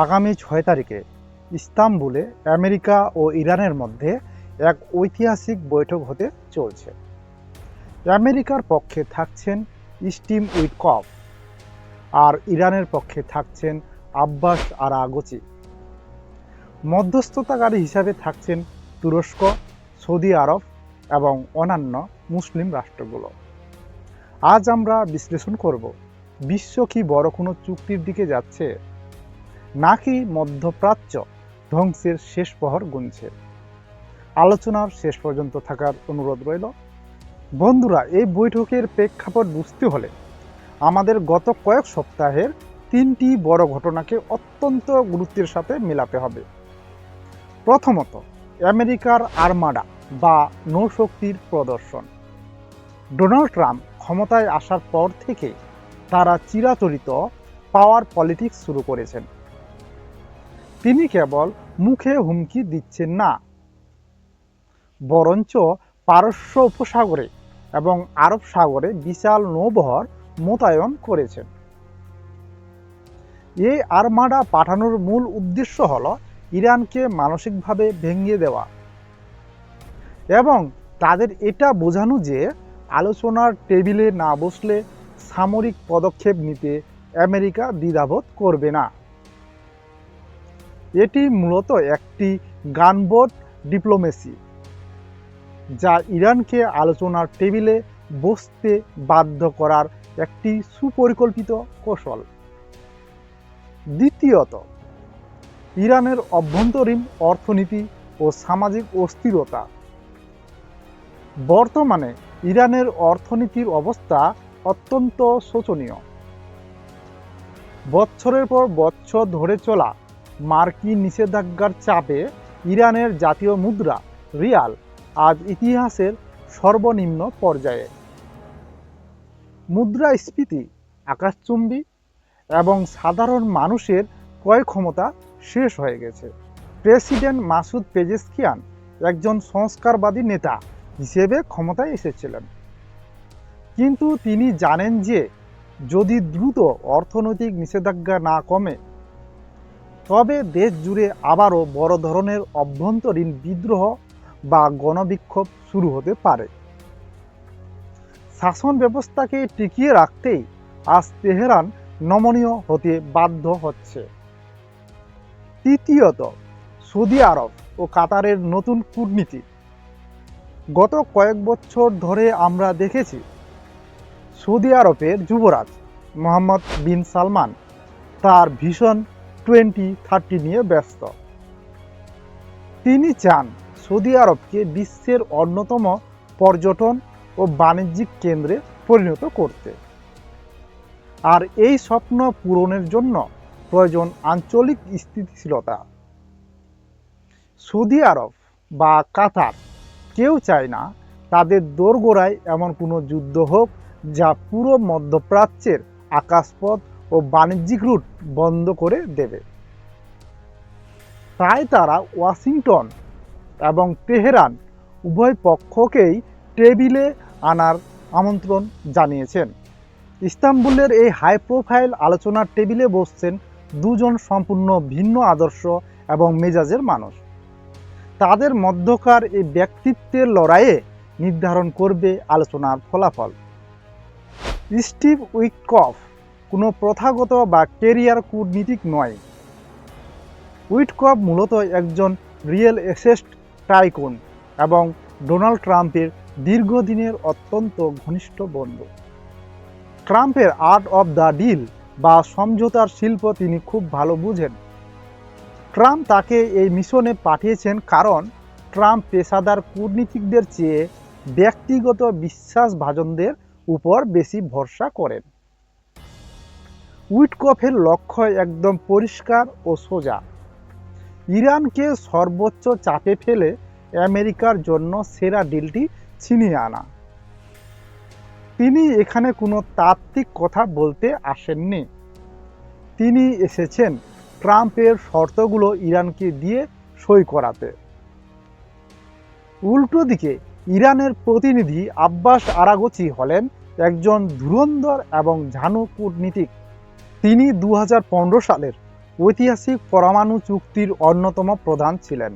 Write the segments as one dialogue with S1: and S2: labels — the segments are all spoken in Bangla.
S1: আগামী 6 তারিখে ইস্তাম্বুলে আমেরিকা ও ইরানের মধ্যে এক ঐতিহাসিক বৈঠক হতে চলছে। আমেরিকার পক্ষে থাকছেন স্টিভ উইটকফ আর ইরানের পক্ষে থাকছেন আব্বাস আরাগচি। মধ্যস্থতাকারী হিসাবে থাকছেন তুরস্ক, সৌদি আরব এবং অন্যান্য মুসলিম রাষ্ট্রগুলো। আজ আমরা বিশ্লেষণ করব, বিশ্ব কি বড় কোনো চুক্তির দিকে যাচ্ছে, নাকি মধ্যপ্রাচ্য ধ্বংসের শেষ প্রহর গুনছে। আলোচনার শেষ পর্যন্ত থাকার অনুরোধ রইল। বন্ধুরা, এই বৈঠকের প্রেক্ষাপট বুঝতে হলে আমাদের গত কয়েক সপ্তাহের 3টি বড় ঘটনাকে অত্যন্ত গুরুত্বের সাথে মেলাতে হবে। প্রথমত, আমেরিকার আর্মাডা বা নৌশক্তির প্রদর্শন। ডোনাল্ড ট্রাম্প ক্ষমতায় আসার পর থেকে তারা চিরাচরিত পাওয়ার পলিটিক্স শুরু করেছেন। তিনি কেবল মুখে হুমকি দিচ্ছেন না, বরঞ্চ পারস্য উপসাগরে এবং আরব সাগরে বিশাল নৌবহর মোতায়েন করেছেন। এই আর্মাডা পাঠানোর মূল উদ্দেশ্য হল ইরানকে মানসিকভাবে ভেঙে দেওয়া এবং তাদের এটা বোঝানো যে আলোচনার টেবিলে না বসলে সামরিক পদক্ষেপ নিতে আমেরিকা দ্বিধাবোধ করবে না। এটি মূলত একটি গানবোট ডিপ্লোমেসি, যা ইরানকে আলোচনার টেবিলে বসতে বাধ্য করার একটি সুপরিকল্পিত কৌশল। দ্বিতীয়ত, ইরানের অভ্যন্তরীণ অর্থনীতি ও সামাজিক অস্থিরতা। বর্তমানে ইরানের অর্থনীতির অবস্থা অত্যন্ত শোচনীয়। বছরের পর বছর ধরে চলা মার্কিন নিষেধাজ্ঞার চাপে ইরানের জাতীয় মুদ্রা রিয়াল আজ ইতিহাসের সর্বনিম্ন পর্যায়ে। মুদ্রাস্ফীতি আকাশচুম্বী এবং সাধারণ মানুষের ক্রয় ক্ষমতা শেষ হয়ে গেছে। প্রেসিডেন্ট মাসুদ পেজেশকিয়ান একজন সংস্কারবাদী নেতা হিসেবে ক্ষমতায় এসেছিলেন, কিন্তু তিনি জানেন যে যদি দ্রুত অর্থনৈতিক নিষেধাজ্ঞা না কমে, তবে দেশ জুড়ে আবারও বড় ধরনের অভ্যন্তরীণ বিদ্রোহ বা গণবিক্ষোভ শুরু হতে পারে। শাসন ব্যবস্থাকে টিকিয়ে রাখতেই আজ তেহরান নমনীয় হতে বাধ্য হচ্ছে। তৃতীয়ত, সৌদি আরব ও কাতারের নতুন কূটনীতি। গত কয়েক বছর ধরে আমরা দেখেছি সৌদি আরবের যুবরাজ মোহাম্মদ বিন সালমান তার ভিশন 2030 নিয়ে ব্যস্ত। তিনি চান সৌদি আরবকে বিশ্বের অন্যতম পর্যটন ও বাণিজ্যিক কেন্দ্রে পরিণত করতে। আর এই স্বপ্ন পূরণের জন্য প্রয়োজন আঞ্চলিক স্থিতিশীলতা। সৌদি আরব বা কাতার কেউ চায় না তাদের দোরগোড়ায় এমন কোনো যুদ্ধ হোক যা পুরো মধ্যপ্রাচ্যের আকাশপথ ও বাণিজ্যিক রুট বন্ধ করে দেবে। তাই তারা ওয়াশিংটন এবং তেহরান উভয় পক্ষকেই টেবিলে আনার আমন্ত্রণ জানিয়েছেন। ইস্তাম্বুলের এই হাই প্রোফাইল আলোচনার টেবিলে বসছেন দুজন সম্পূর্ণ ভিন্ন আদর্শ এবং মেজাজের মানুষ। তাদের মধ্যকার এই ব্যক্তিত্বের লড়াইয়ে নির্ধারণ করবে আলোচনার ফলাফল। স্টিভ উইটকফ কোনো প্রথাগত বা ক্যারিয়ার কূটনীতিক নয়। উইটকফ মূলত একজন রিয়েল এস্টেট টাইকুন এবং ডোনাল্ড ট্রাম্পের দীর্ঘদিনের অত্যন্ত ঘনিষ্ঠ বন্ধু। ট্রাম্পের আর্ট অফ দ্য ডিল বা সমঝোতার শিল্প তিনি খুব ভালো বুঝেন। ট্রাম্প তাকে এই মিশনে পাঠিয়েছেন কারণ ট্রাম্প পেশাদার কূটনীতিকদের চেয়ে ব্যক্তিগত বিশ্বাসভাজনদের উপর বেশি ভরসা করেন। উইটকফের লক্ষ্য একদম পরিষ্কার ও সোজা, ইরানকে সর্বোচ্চ চাপে ফেলে আমেরিকার জন্য সেরা ডিলটি ছিনিয়ে আনা। তিনি এখানে কোনো তাত্ত্বিক কথা বলতে আসেননি। তিনি এসেছেন ট্রাম্পের শর্তগুলো ইরানকে দিয়ে সই করাতে। উল্টো দিকে ইরানের প্রতিনিধি আব্বাস আরাগচি হলেন একজন ধুরন্ধর এবং ঝানু কূটনীতিক। তিনি 2015 সালের ঐতিহাসিক পরমাণু চুক্তির অন্যতম প্রধান ছিলেন।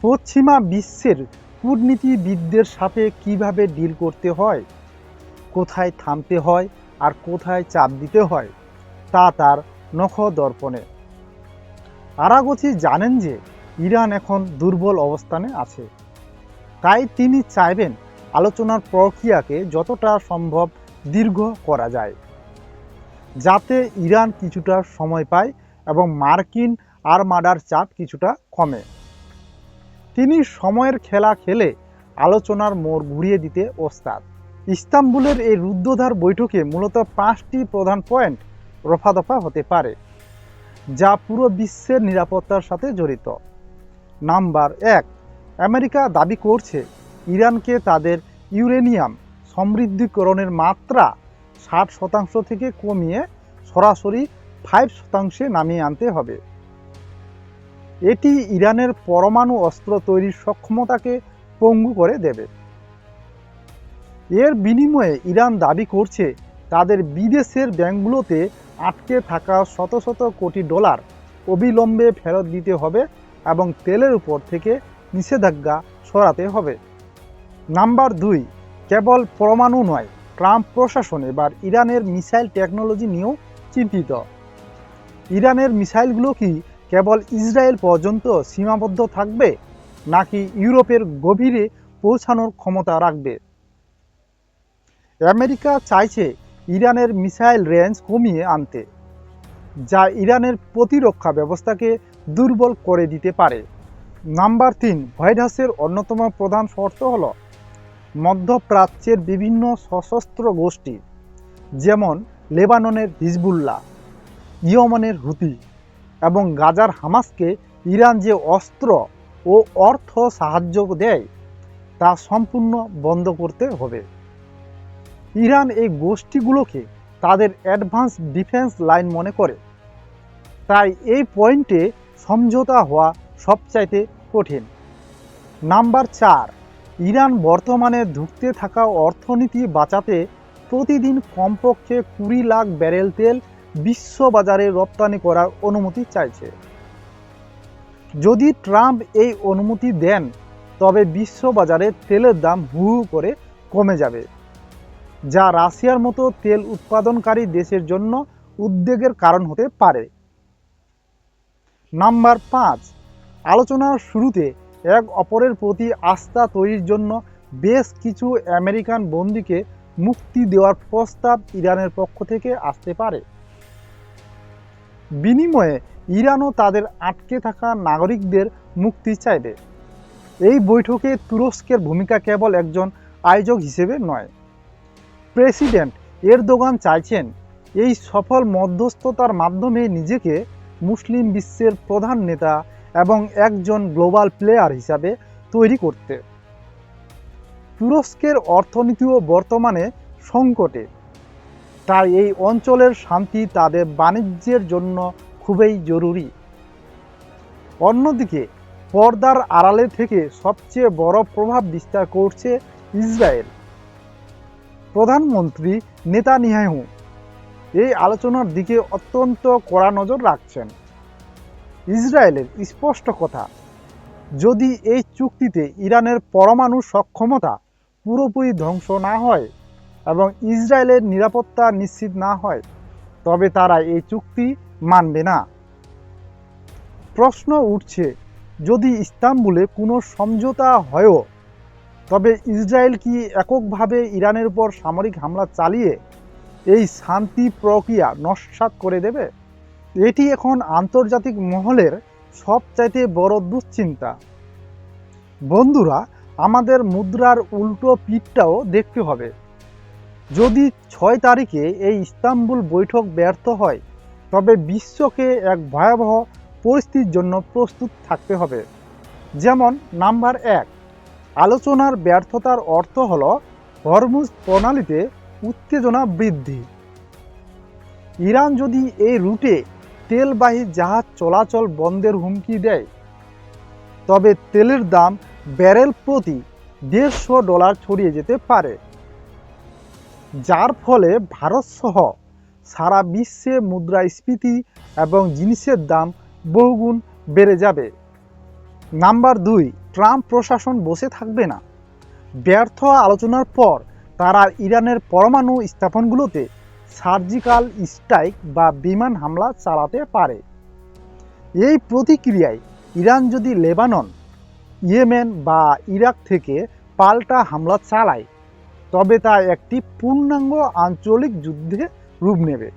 S1: পশ্চিমা বিশ্বের কূটনীতিবিদদের সাথে কিভাবে ডিল করতে হয়, কোথায় থামতে হয় আর কোথায় চাপ দিতে হয় তা তার নখদর্পণে। আরাগচি জানেন যে ইরান এখন দুর্বল অবস্থানে আছে, তাই তিনি চাইবেন আলোচনার প্রক্রিয়াকে যতটা সম্ভব দীর্ঘ করা যায়, যাতে ইরান কিছুটা সময় পায় এবং মার্কিন আর্মাডার চাপ কিছুটা কমে। তিনি সময়ের খেলা খেলে আলোচনার মোড় ঘুরিয়ে দিতে ওস্তাদ। ইস্তাম্বুলের এই রুদ্ধদ্বার বৈঠকে মূলত 5টি প্রধান পয়েন্ট রফাদফা হতে পারে, যা পুরো বিশ্বের নিরাপত্তার সাথে জড়িত। নাম্বার 1, আমেরিকা দাবি করছে ইরানকে তাদের ইউরেনিয়াম সমৃদ্ধিকরণের মাত্রা 60% থেকে কমিয়ে সরাসরি 5% নামিয়ে আনতে হবে। এটি ইরানের পরমাণু অস্ত্র তৈরির সক্ষমতাকে পঙ্গু করে দেবে। এর বিনিময়ে ইরান দাবি করছে তাদের বিদেশের ব্যাংকগুলোতে আটকে থাকা শত শত কোটি ডলার অবিলম্বে ফেরত দিতে হবে এবং তেলের উপর থেকে নিষেধাজ্ঞা সরাতে হবে। নাম্বার 2, কেবল পরমাণু নয়, ট্রাম্প প্রশাসন এবার ইরানের মিসাইল টেকনোলজি নিয়েও চিন্তিত। ইরানের মিসাইলগুলো কি কেবল ইসরায়েল পর্যন্ত সীমাবদ্ধ থাকবে, নাকি ইউরোপের গভীরে পৌঁছানোর ক্ষমতা রাখবে? আমেরিকা চাইছে ইরানের মিসাইল রেঞ্জ কমিয়ে আনতে, যা ইরানের প্রতিরক্ষা ব্যবস্থাকে দুর্বল করে দিতে পারে। নাম্বার 3, হোয়াইট হাউসের অন্যতম প্রধান শর্ত হল মধ্যপ্রাচ্যের বিভিন্ন সশস্ত্র গোষ্ঠী, যেমন লেবাননের হিজবুল্লাহ, ইয়েমেনের হুতি এবং গাজার হামাসকে ইরান যে অস্ত্র ও অর্থ সাহায্য দেয় তা সম্পূর্ণ বন্ধ করতে হবে। ইরান এই গোষ্ঠীগুলোকে তাদের অ্যাডভান্স ডিফেন্স লাইন মনে করে, তাই এই পয়েন্টে সমঝোতা হওয়া সবচাইতে কঠিন। নাম্বার 4, ইরান বর্তমানে ধুঁকতে থাকা অর্থনীতি বাঁচাতে প্রতিদিন কমপক্ষে 20 লাখ ব্যারেল তেল বিশ্ববাজারে রপ্তানি করার অনুমতি চাইছে। যদি ট্রাম্প এই অনুমতি দেন, তবে বিশ্ববাজারে তেলের দাম হু হু করে কমে যাবে, যা রাশিয়ার মতো তেল উৎপাদনকারী দেশের জন্য উদ্বেগের কারণ হতে পারে। নাম্বার 5, আলোচনার শুরুতে এক অপরের প্রতি আস্থা তৈরির জন্য বেশ কিছু আমেরিকান বন্দীকে মুক্তি দেওয়ার প্রস্তাব ইরানের পক্ষ থেকে আসতে পারে। বিনিময়ে ইরানও তাদের আটকে থাকা নাগরিকদের মুক্তি চাইবে। এই বৈঠকে তুরস্কের ভূমিকা কেবল একজন আয়োজক হিসেবে নয়। প্রেসিডেন্ট এরদোগান চাইছেন এই সফল মধ্যস্থতার মাধ্যমে নিজেকে মুসলিম বিশ্বের প্রধান নেতা এবং একজন গ্লোবাল প্লেয়ার হিসাবে তৈরি করতে। তুরস্কের অর্থনীতিও বর্তমানে সংকটে, তাই এই অঞ্চলের শান্তি তাদের বাণিজ্যের জন্য খুবই জরুরি। অন্যদিকে পর্দার আড়ালে থেকে সবচেয়ে বড় প্রভাব বিস্তার করছে ইসরায়েল। প্রধানমন্ত্রী নেতানিয়াহু এই আলোচনার দিকে অত্যন্ত কড়া নজর রাখছেন। ইসরায়েলের স্পষ্ট কথা, যদি এই চুক্তিতে ইরানের পরমাণু সক্ষমতা পুরোপুরি ধ্বংস না হয় এবং ইসরায়েলের নিরাপত্তা নিশ্চিত না হয়, তবে তারা এই চুক্তি মানবে না। প্রশ্ন উঠছে, যদি ইস্তাম্বুলে কোনো সমঝোতা হয়ও, তবে ইসরায়েল কি এককভাবে ইরানের উপর সামরিক হামলা চালিয়ে এই শান্তি প্রক্রিয়া নস্যাৎ করে দেবে? এটি এখন আন্তর্জাতিক মহলের সবচাইতে বড় দুশ্চিন্তা। বন্ধুরা, আমাদের মুদ্রার উল্টো পিঠটাও দেখতে হবে। যদি 6 তারিখে এই ইস্তাম্বুল বৈঠক ব্যর্থ হয়, তবে বিশ্বকে এক ভয়াবহ পরিস্থিতির জন্য প্রস্তুত থাকতে হবে। যেমন নাম্বার 1, আলোচনার ব্যর্থতার অর্থ হল হরমুজ প্রণালীতে উত্তেজনা বৃদ্ধি। ইরান যদি এই রুটে তেলবাহী জাহাজ চলাচল বন্ধের হুমকি দেয়, তবে তেলের দাম ব্যারেল প্রতি $150 ছড়িয়ে যেতে পারে, যার ফলে ভারতসহ সারা বিশ্বে মুদ্রাস্ফীতি এবং জিনিসের দাম বহুগুণ বেড়ে যাবে। নাম্বার 2, ট্রাম্প প্রশাসন বসে থাকবে না। ব্যর্থ আলোচনার পর তারা ইরানের পরমাণু স্থাপনগুলোতে সার্জিক্যাল স্ট্রাইক বা বিমান হামলা চালাতে পারে। এই প্রতিক্রিয়ায় ইরান যদি লেবানন, ইয়েমেন বা ইরাক থেকে পাল্টা হামলা চালায়, তবে তা একটি পূর্ণাঙ্গ আঞ্চলিক যুদ্ধে রূপ নেবে।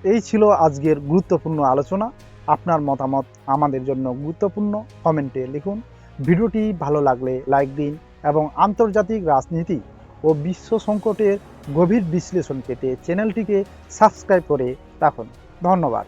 S1: এই ছিল আজকের গুরুত্বপূর্ণ আলোচনা। আপনার মতামত আমাদের জন্য গুরুত্বপূর্ণ, কমেন্টে লিখুন। ভিডিওটি ভালো লাগলে লাইক দিন এবং আন্তর্জাতিক রাজনীতি ও বিশ্ব সংকটের গভীর বিশ্লেষণ পেতে চ্যানেলটিকে সাবস্ক্রাইব করে রাখুন। ধন্যবাদ।